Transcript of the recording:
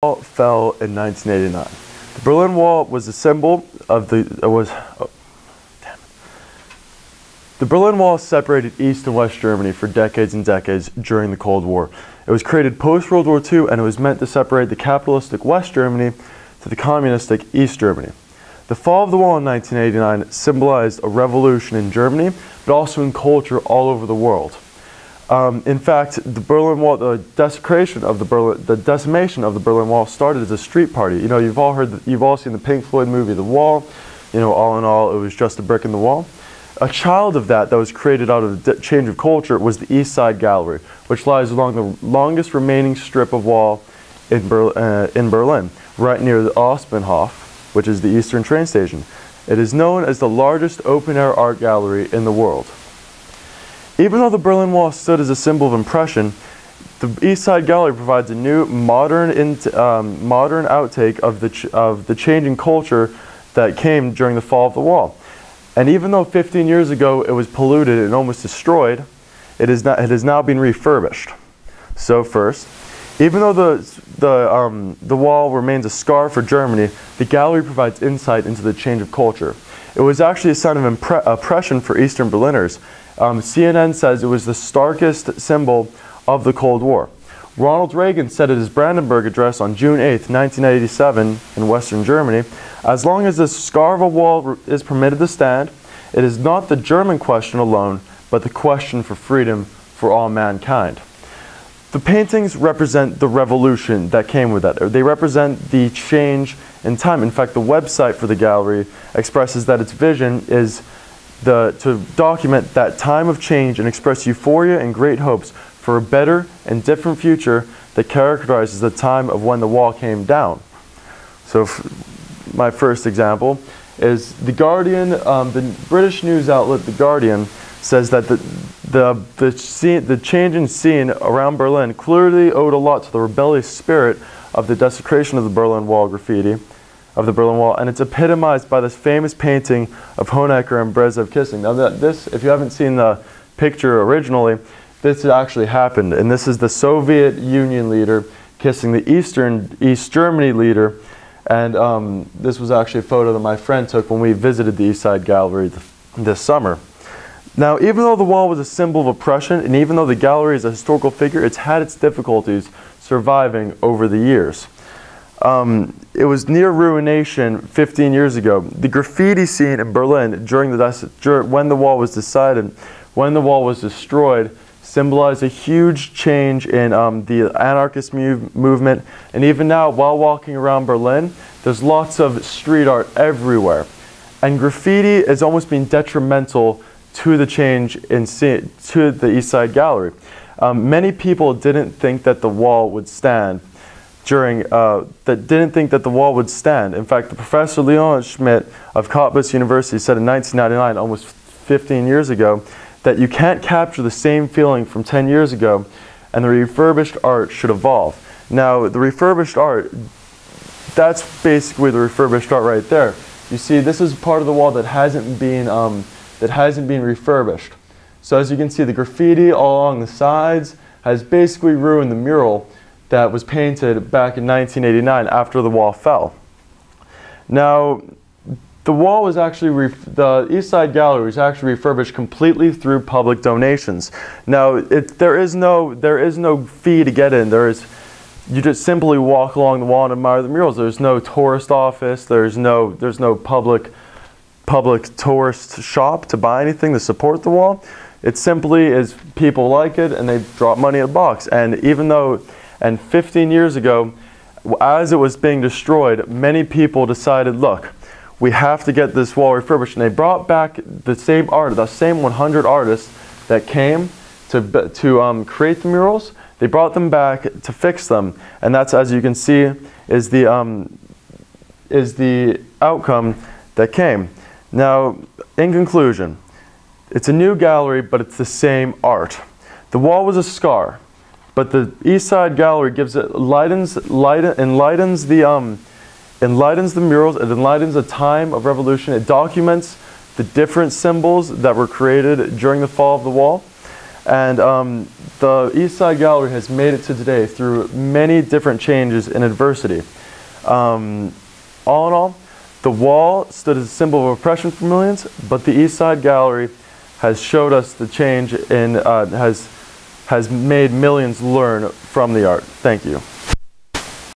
Wall fell in 1989. The Berlin Wall was a symbol of the Berlin Wall separated East and West Germany for decades and decades during the Cold War. It was created post-World War II, and it was meant to separate the capitalistic West Germany to the communistic East Germany. The fall of the wall in 1989 symbolized a revolution in Germany, but also in culture all over the world. In fact, the Berlin Wall, the decimation of the Berlin Wall started as a street party. You know, you've all seen the Pink Floyd movie, The Wall. You know, all in all, it was just a brick in the wall. A child of that was created out of the change of culture was the East Side Gallery, which lies along the longest remaining strip of wall in Berlin, right near the Ostbahnhof, which is the Eastern train station. It is known as the largest open-air art gallery in the world. Even though the Berlin Wall stood as a symbol of impression, the East Side Gallery provides a new, modern outtake of the changing culture that came during the fall of the wall. And even though 15 years ago it was polluted and almost destroyed, it has now been refurbished. So first, even though the wall remains a scar for Germany, the gallery provides insight into the change of culture. It was actually a sign of oppression for Eastern Berliners. CNN says it was the starkest symbol of the Cold War. Ronald Reagan said at his Brandenburg address on June 8, 1987 in Western Germany, "As long as this scar of a wall is permitted to stand, it is not the German question alone, but the question for freedom for all mankind." The paintings represent the revolution that came with that. They represent the change in time. In fact, the website for the gallery expresses that its vision is to document that time of change and express euphoria and great hopes for a better and different future that characterizes the time of when the wall came down. So my first example is The Guardian. The British news outlet The Guardian says that the change in scene around Berlin clearly owed a lot to the rebellious spirit of the desecration of the Berlin Wall graffiti, and it's epitomized by this famous painting of Honecker and Brezhnev kissing. Now this, if you haven't seen the picture originally, this actually happened, and this is the Soviet Union leader kissing the East Germany leader, and this was actually a photo that my friend took when we visited the East Side Gallery this summer. Now, even though the wall was a symbol of oppression, and even though the gallery is a historical figure, it's had its difficulties surviving over the years. It was near ruination 15 years ago. The graffiti scene in Berlin when the wall was destroyed, symbolized a huge change in the anarchist movement. And even now, while walking around Berlin, there's lots of street art everywhere. And graffiti has almost been detrimental to the change to the East Side Gallery. Many people didn't think that the wall would stand. In fact, the professor Leon Schmidt of Cottbus University said in 1999, almost 15 years ago, that you can't capture the same feeling from 10 years ago, and the refurbished art should evolve. Now, the refurbished art, that's basically the refurbished art right there. You see, this is part of the wall that hasn't been refurbished. So as you can see, the graffiti all along the sides has basically ruined the mural that was painted back in 1989 after the wall fell. Now, the wall was actually, the East Side Gallery was actually refurbished completely through public donations. Now, there is no fee to get in. You just simply walk along the wall and admire the murals. There's no tourist office. There's no public tourist shop to buy anything to support the wall. It simply is people like it and they drop money in a box. And 15 years ago, as it was being destroyed, many people decided, look, we have to get this wall refurbished. And they brought back the same 100 artists that came to create the murals. They brought them back to fix them. And that's, as you can see, is the outcome that came. Now, in conclusion, it's a new gallery, but it's the same art. The wall was a scar, but the East Side Gallery enlightens the murals. It enlightens a time of revolution. It documents the different symbols that were created during the fall of the wall, And the East Side Gallery has made it to today through many different changes and adversity. All in all, the wall stood as a symbol of oppression for millions, but the East Side Gallery has showed us the change and has made millions learn from the art. Thank you.